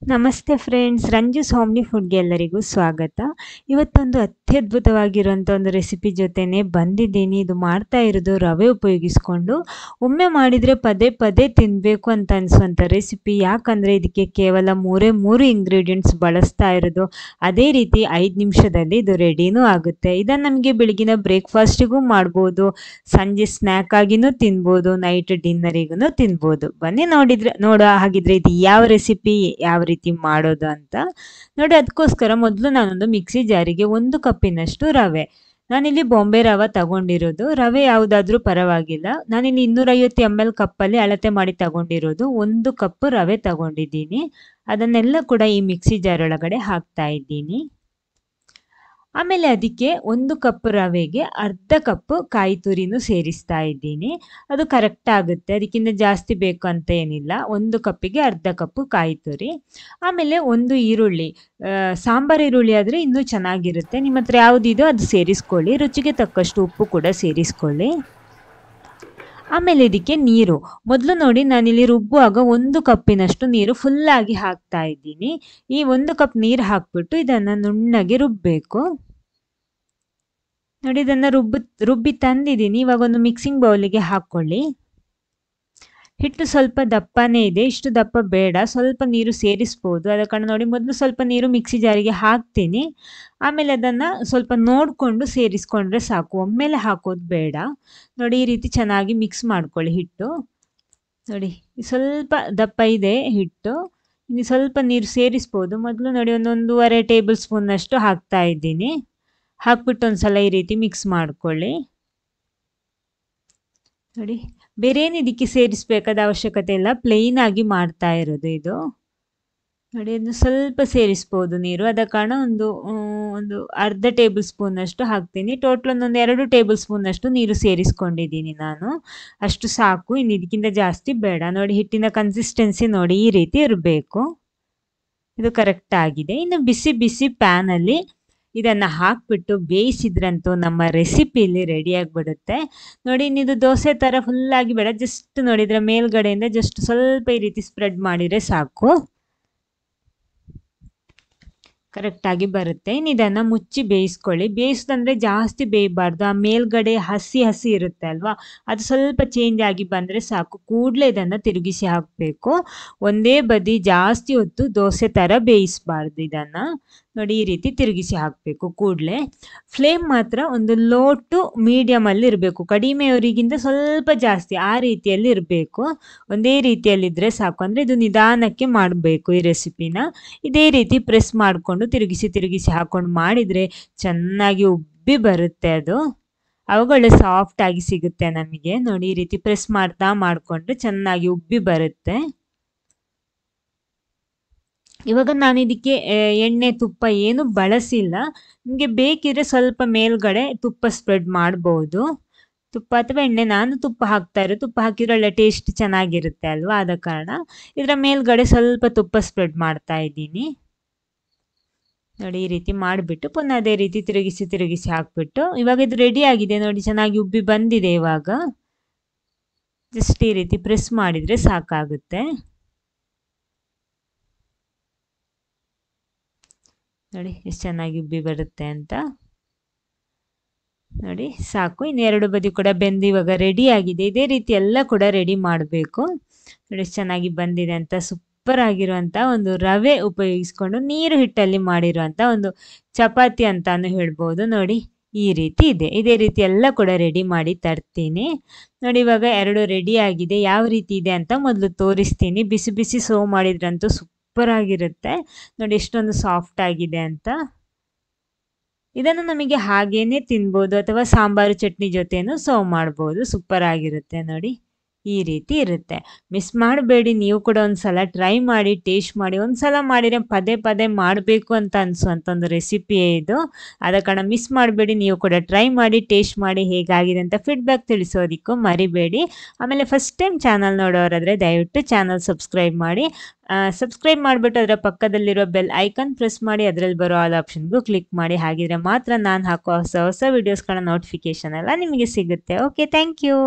ನಮಸ್ತೆ friends, ರಂಜೂಸ್ homely ಫುಡ್ಗೆ ಎಲ್ಲರಿಗೂ ಸ್ವಾಗತ. ಇವತ್ತೊಂದು ಅತ್ಯದ್ಭುತವಾಗಿರುವಂಥ ಒಂದು ರೆಸಿಪಿ ಜೊತೆನೇ ಬಂದಿದ್ದೀನಿ. ಇದು ಮಾಡ್ತಾ ಇರೋದು ರವೆ ಉಪಯೋಗಿಸ್ಕೊಂಡು. ಒಮ್ಮೆ ಮಾಡಿದರೆ ಪದೇ ಪದೇ ತಿನ್ನಬೇಕು ಅಂತ ಅನಿಸುವಂಥ ರೆಸಿಪಿ. ಯಾಕಂದರೆ ಇದಕ್ಕೆ ಕೇವಲ ಮೂರೇ ಇಂಗ್ರೀಡಿಯೆಂಟ್ಸ್ ಬಳಸ್ತಾ ಇರೋದು. ಅದೇ ರೀತಿ 5 ನಿಮಿಷದಲ್ಲಿ ಇದು ರೆಡಿನೂ ಆಗುತ್ತೆ. ಇದನ್ನು ನಮಗೆ ಬೆಳಗಿನ ಬ್ರೇಕ್ಫಾಸ್ಟಿಗೂ ಮಾಡ್ಬೋದು, ಸಂಜೆ ಸ್ನ್ಯಾಕ್ ಆಗಿನೂ ತಿನ್ಬೋದು, ನೈಟ್ ಡಿನ್ನರಿಗೂ ತಿನ್ಬೋದು. ಬನ್ನಿ ನೋಡೋ ಹಾಗಿದ್ರೆ ಇದು ಯಾವ ರೆಸಿಪಿ, ಯಾವ ರೀತಿ ಮಾಡೋದು ಅಂತ ನೋಡಿ. ಅದಕ್ಕೋಸ್ಕರ ಮೊದಲು ನಾನೊಂದು ಮಿಕ್ಸಿ ಜಾರಿಗೆ 1 ಕಪ್ಪಿನಷ್ಟು ರವೆ, ನಾನಿಲ್ಲಿ ಬಾಂಬೆ ರವೆ ತಗೊಂಡಿರೋದು. ರವೆ ಯಾವುದಾದ್ರೂ ಪರವಾಗಿಲ್ಲ. ನಾನಿಲ್ಲಿ 250 ml ಕಪ್ಪಲ್ಲಿ ಅಳತೆ ಮಾಡಿ ತಗೊಂಡಿರೋದು. 1 ಕಪ್ ರವೆ ತಗೊಂಡಿದ್ದೀನಿ. ಅದನ್ನೆಲ್ಲ ಕೂಡ ಈ ಮಿಕ್ಸಿ ಜಾರ್ ಒಳಗಡೆ ಹಾಕ್ತಾ ಇದ್ದೀನಿ. ಆಮೇಲೆ ಅದಕ್ಕೆ 1 ಕಪ್ ರವೆಗೆ ಅರ್ಧ ಕಪ್ ಕಾಯಿ ತುರಿನೂ ಸೇರಿಸ್ತಾ ಇದ್ದೀನಿ. ಅದು ಕರೆಕ್ಟ್ ಆಗುತ್ತೆ, ಅದಕ್ಕಿಂತ ಜಾಸ್ತಿ ಬೇಕು ಅಂತ ಏನಿಲ್ಲ. 1 ಕಪ್ಪಿಗೆ ಅರ್ಧ ಕಪ್ಪು ಕಾಯಿ ತುರಿ. ಆಮೇಲೆ 1 ಈರುಳ್ಳಿ, ಸಾಂಬಾರು ಈರುಳ್ಳಿ ಆದರೆ ಇನ್ನೂ ಚೆನ್ನಾಗಿರುತ್ತೆ. ನಿಮ್ಮ ಹತ್ರ ಯಾವುದಿದೋ ಅದು ಸೇರಿಸ್ಕೊಳ್ಳಿ. ರುಚಿಗೆ ತಕ್ಕಷ್ಟು ಉಪ್ಪು ಕೂಡ ಸೇರಿಸ್ಕೊಳ್ಳಿ. ಆಮೇಲೆ ಇದಕ್ಕೆ ನೀರು. ಮೊದಲು ನೋಡಿ, ನಾನಿಲ್ಲಿ ರುಬ್ಬುವಾಗ 1 ಕಪ್ಪಿನಷ್ಟು ನೀರು ಫುಲ್ಲಾಗಿ ಹಾಕ್ತಾ ಇದ್ದೀನಿ. ಈ 1 ಕಪ್ ನೀರು ಹಾಕ್ಬಿಟ್ಟು ಇದನ್ನು ನುಣ್ಣಗೆ ರುಬ್ಬಬೇಕು. ನೋಡಿ, ಇದನ್ನು ರುಬ್ಬಿ ತಂದಿದ್ದೀನಿ. ಇವಾಗ ಒಂದು ಮಿಕ್ಸಿಂಗ್ ಬೌಲಿಗೆ ಹಾಕ್ಕೊಳ್ಳಿ. ಹಿಟ್ಟು ಸ್ವಲ್ಪ ದಪ್ಪನೇ ಇದೆ, ಇಷ್ಟು ದಪ್ಪ ಬೇಡ, ಸ್ವಲ್ಪ ನೀರು ಸೇರಿಸ್ಬೋದು. ಅದ ಕಾರಣ ನೋಡಿ, ಮೊದಲು ಸ್ವಲ್ಪ ನೀರು ಮಿಕ್ಸಿ ಜಾರಿಗೆ ಹಾಕ್ತೀನಿ. ಆಮೇಲೆ ಅದನ್ನು ಸ್ವಲ್ಪ ನೋಡಿಕೊಂಡು ಸೇರಿಸ್ಕೊಂಡ್ರೆ ಸಾಕು, ಒಮ್ಮೆಲೆ ಹಾಕೋದು ಬೇಡ. ನೋಡಿ, ಈ ರೀತಿ ಚೆನ್ನಾಗಿ ಮಿಕ್ಸ್ ಮಾಡ್ಕೊಳ್ಳಿ ಹಿಟ್ಟು. ನೋಡಿ, ಸ್ವಲ್ಪ ದಪ್ಪ ಇದೆ ಹಿಟ್ಟು. ಇನ್ನು ಸ್ವಲ್ಪ ನೀರು ಸೇರಿಸ್ಬೋದು. ಮೊದಲು ನೋಡಿ, 1.5 ಟೇಬಲ್ ಸ್ಪೂನ್ನಷ್ಟು ಹಾಕ್ತಾ ಇದ್ದೀನಿ. ಹಾಕ್ಬಿಟ್ಟು ಒಂದ್ಸಲ ಈ ರೀತಿ ಮಿಕ್ಸ್ ಮಾಡ್ಕೊಳ್ಳಿ. ನೋಡಿ, ಬೇರೇನು ಇದಕ್ಕೆ ಸೇರಿಸ್ಬೇಕಾದ ಅವಶ್ಯಕತೆ ಇಲ್ಲ, ಪ್ಲೇನ್ ಆಗಿ ಮಾಡ್ತಾ ಇರೋದು ಇದು. ನೋಡಿ, ಅದನ್ನು ಸ್ವಲ್ಪ ಸೇರಿಸ್ಬೋದು ನೀರು. ಆದ ಕಾರಣ ಒಂದು ಅರ್ಧ ಟೇಬಲ್ ಸ್ಪೂನ್ನಷ್ಟು ಹಾಕ್ತೀನಿ. ಟೋಟಲ್ 2 ಟೇಬಲ್ ಸ್ಪೂನ್ನಷ್ಟು ನೀರು ಸೇರಿಸ್ಕೊಂಡಿದ್ದೀನಿ ನಾನು. ಅಷ್ಟು ಸಾಕು, ಇನ್ನು ಇದಕ್ಕಿಂತ ಜಾಸ್ತಿ ಬೇಡ. ನೋಡಿ, ಹಿಟ್ಟಿನ ಕನ್ಸಿಸ್ಟೆನ್ಸಿ ನೋಡಿ, ಈ ರೀತಿ ಇರಬೇಕು. ಇದು ಕರೆಕ್ಟ್ ಆಗಿದೆ. ಇನ್ನು ಬಿಸಿ ಬಿಸಿ ಪ್ಯಾನಲ್ಲಿ ಇದನ್ನು ಹಾಕ್ಬಿಟ್ಟು ಬೇಯಿಸಿದ್ರಂತೂ ನಮ್ಮ ರೆಸಿಪಿಲಿ ರೆಡಿಯಾಗಿಬಿಡುತ್ತೆ. ನೋಡಿ, ಇನ್ನಿದು ದೋಸೆ ಥರ ಫುಲ್ಲಾಗಿ ಬೇಡ, ಜಸ್ಟ್ ನೋಡಿದರೆ ಮೇಲ್ಗಡೆಯಿಂದ ಜಸ್ಟ್ ಸ್ವಲ್ಪ ಈ ರೀತಿ ಸ್ಪ್ರೆಡ್ ಮಾಡಿದರೆ ಸಾಕು, ಕರೆಕ್ಟಾಗಿ ಬರುತ್ತೆ. ಇನ್ನು ಇದನ್ನು ಮುಚ್ಚಿ ಬೇಯಿಸ್ಕೊಳ್ಳಿ. ಬೇಯಿಸೋದಂದರೆ ಜಾಸ್ತಿ ಬೇಯಬಾರ್ದು, ಆ ಮೇಲ್ಗಡೆ ಹಸಿ ಇರುತ್ತೆ ಅಲ್ವಾ, ಅದು ಸ್ವಲ್ಪ ಚೇಂಜ್ ಆಗಿ ಬಂದರೆ ಸಾಕು. ಕೂಡಲೇ ಇದನ್ನು ತಿರುಗಿಸಿ ಹಾಕಬೇಕು. ಒಂದೇ ಬದಿ ಜಾಸ್ತಿ ಹೊತ್ತು ದೋಸೆ ಥರ ಬೇಯಿಸಬಾರ್ದು. ಇದನ್ನು ನೋಡಿ, ಈ ರೀತಿ ತಿರುಗಿಸಿ ಹಾಕಬೇಕು ಕೂಡಲೇ. ಫ್ಲೇಮ್ ಮಾತ್ರ ಒಂದು ಲೋ ಟು ಮೀಡಿಯಮಲ್ಲಿ ಇರಬೇಕು, ಕಡಿಮೆಯವರಿಗಿಂತ ಸ್ವಲ್ಪ ಜಾಸ್ತಿ, ಆ ರೀತಿಯಲ್ಲಿ ಇರಬೇಕು. ಒಂದೇ ರೀತಿಯಲ್ಲಿದ್ದರೆ ಸಾಕು. ಅಂದರೆ ಇದು ನಿಧಾನಕ್ಕೆ ಮಾಡಬೇಕು ಈ ರೆಸಿಪಿನ. ಇದೇ ರೀತಿ ಪ್ರೆಸ್ ಮಾಡಿಕೊಂಡು ತಿರುಗಿಸಿ ಹಾಕೊಂಡು ಮಾಡಿದರೆ ಚೆನ್ನಾಗಿ ಉಬ್ಬಿ ಬರುತ್ತೆ. ಅದು ಅವುಗಳು ಸಾಫ್ಟಾಗಿ ಸಿಗುತ್ತೆ ನಮಗೆ. ನೋಡಿ, ಈ ರೀತಿ ಪ್ರೆಸ್ ಮಾಡಿಕೊಂಡ್ರೆ ಚೆನ್ನಾಗಿ ಉಬ್ಬಿ ಬರುತ್ತೆ. ಇವಾಗ ನಾನು ಇದಕ್ಕೆ ಎಣ್ಣೆ ತುಪ್ಪ ಏನು ಬಳಸಿಲ್ಲ. ನಿಮಗೆ ಬೇಕಿದ್ರೆ ಸ್ವಲ್ಪ ಮೇಲ್ಗಡೆ ತುಪ್ಪ ಸ್ಪ್ರೆಡ್ ಮಾಡ್ಬೋದು, ತುಪ್ಪ ಅಥವಾ ಎಣ್ಣೆ. ನಾನು ತುಪ್ಪ ಹಾಕ್ತಾ ಇರೋದು, ತುಪ್ಪ ಹಾಕಿದ್ರೆ ಒಳ್ಳೆ ಟೇಸ್ಟ್ ಚೆನ್ನಾಗಿರುತ್ತೆ ಅಲ್ವಾ, ಆದ ಕಾರಣ ಇದರ ಮೇಲ್ಗಡೆ ಸ್ವಲ್ಪ ತುಪ್ಪ ಸ್ಪ್ರೆಡ್ ಮಾಡ್ತಾ ಇದ್ದೀನಿ. ನೋಡಿ, ಈ ರೀತಿ ಮಾಡಿಬಿಟ್ಟು ಪುನಃ ಅದೇ ರೀತಿ ತಿರುಗಿಸಿ ಹಾಕ್ಬಿಟ್ಟು ಇವಾಗ ಇದು ರೆಡಿ ಆಗಿದೆ. ನೋಡಿ, ಚೆನ್ನಾಗಿ ಉಬ್ಬಿ ಬಂದಿದೆ. ಇವಾಗ ಜಸ್ಟ್ ಈ ರೀತಿ ಪ್ರೆಸ್ ಮಾಡಿದರೆ ಸಾಕಾಗುತ್ತೆ. ನೋಡಿ, ಎಷ್ಟು ಚೆನ್ನಾಗಿ ಉಬ್ಬಿ ಬರುತ್ತೆ ಅಂತ. ನೋಡಿ, ಸಾಕು. ಇನ್ನು 2 ಬದಿ ಕೂಡ ಬೆಂದು ಇವಾಗ ರೆಡಿ ಆಗಿದೆ. ಇದೇ ರೀತಿ ಎಲ್ಲ ಕೂಡ ರೆಡಿ ಮಾಡಬೇಕು. ನೋಡಿ, ಎಷ್ಟು ಚೆನ್ನಾಗಿ ಬಂದಿದೆ ಅಂತ. ಸೂಪರ್ ಆಗಿರುವಂಥ ಒಂದು ರವೆ ಉಪಯೋಗಿಸ್ಕೊಂಡು ನೀರು ಹಿಟ್ಟಲ್ಲಿ ಮಾಡಿರುವಂಥ ಒಂದು ಚಪಾತಿ ಅಂತಾನು ಹೇಳ್ಬೋದು. ನೋಡಿ, ಈ ರೀತಿ ಇದೆ. ಇದೇ ರೀತಿ ಎಲ್ಲ ಕೂಡ ರೆಡಿ ಮಾಡಿ ತರ್ತೀನಿ. ನೋಡಿ, ಇವಾಗ 2 ರೆಡಿ ಆಗಿದೆ. ಯಾವ ರೀತಿ ಇದೆ ಅಂತ ಮೊದಲು ತೋರಿಸ್ತೀನಿ. ಬಿಸಿ ಬಿಸಿ ಸರ್ವ್ ಮಾಡಿದ್ರಂತೂ ಸೂಪರ್ ಆಗಿರುತ್ತೆ. ನೋಡಿ, ಎಷ್ಟೊಂದು ಸಾಫ್ಟ್ ಆಗಿದೆ ಅಂತ. ಇದನ್ನು ನಮಗೆ ಹಾಗೇನೆ ತಿನ್ಬೋದು ಅಥವಾ ಸಾಂಬಾರು ಚಟ್ನಿ ಜೊತೆನೂ ಸರ್ವ್ ಮಾಡ್ಬೋದು. ಸೂಪರ್ ಆಗಿರುತ್ತೆ. ನೋಡಿ, ಈ ರೀತಿ ಇರುತ್ತೆ. ಮಿಸ್ ಮಾಡಬೇಡಿ, ನೀವು ಕೂಡ ಒಂದ್ಸಲ ಟ್ರೈ ಮಾಡಿ, ಟೇಸ್ಟ್ ಮಾಡಿ. ಒಂದ್ಸಲ ಮಾಡಿದರೆ ಪದೇ ಪದೇ ಮಾಡಬೇಕು ಅಂತ ಅನಿಸುವಂಥ ಒಂದು ರೆಸಿಪಿಯೇ ಇದು. ಆದ ಕಾರಣ ಮಿಸ್ ಮಾಡಬೇಡಿ, ನೀವು ಕೂಡ ಟ್ರೈ ಮಾಡಿ, ಟೇಸ್ಟ್ ಮಾಡಿ, ಹೇಗಾಗಿದೆ ಅಂತ ಫೀಡ್ಬ್ಯಾಕ್ ತಿಳಿಸೋದಕ್ಕೂ ಮರಿಬೇಡಿ. ಆಮೇಲೆ ಫಸ್ಟ್ ಟೈಮ್ ಚಾನಲ್ ನೋಡೋರಾದರೆ ದಯವಿಟ್ಟು ಚಾನಲ್ ಸಬ್ಸ್ಕ್ರೈಬ್ ಮಾಡಿ. ಸಬ್ಸ್ಕ್ರೈಬ್ ಮಾಡಿಬಿಟ್ಟು ಅದರ ಪಕ್ಕದಲ್ಲಿರೋ ಬೆಲ್ ಐಕಾನ್ ಪ್ರೆಸ್ ಮಾಡಿ, ಅದರಲ್ಲಿ ಬರೋ ಆಲ್ ಆಪ್ಷನ್ಗೂ ಕ್ಲಿಕ್ ಮಾಡಿ. ಹಾಗಿದ್ರೆ ಮಾತ್ರ ನಾನು ಹಾಕೋ ಹೊಸ ವಿಡಿಯೋಸ್ಗಳ ನೋಟಿಫಿಕೇಷನ್ ಎಲ್ಲ ನಿಮಗೆ ಸಿಗುತ್ತೆ. Okay, thank you.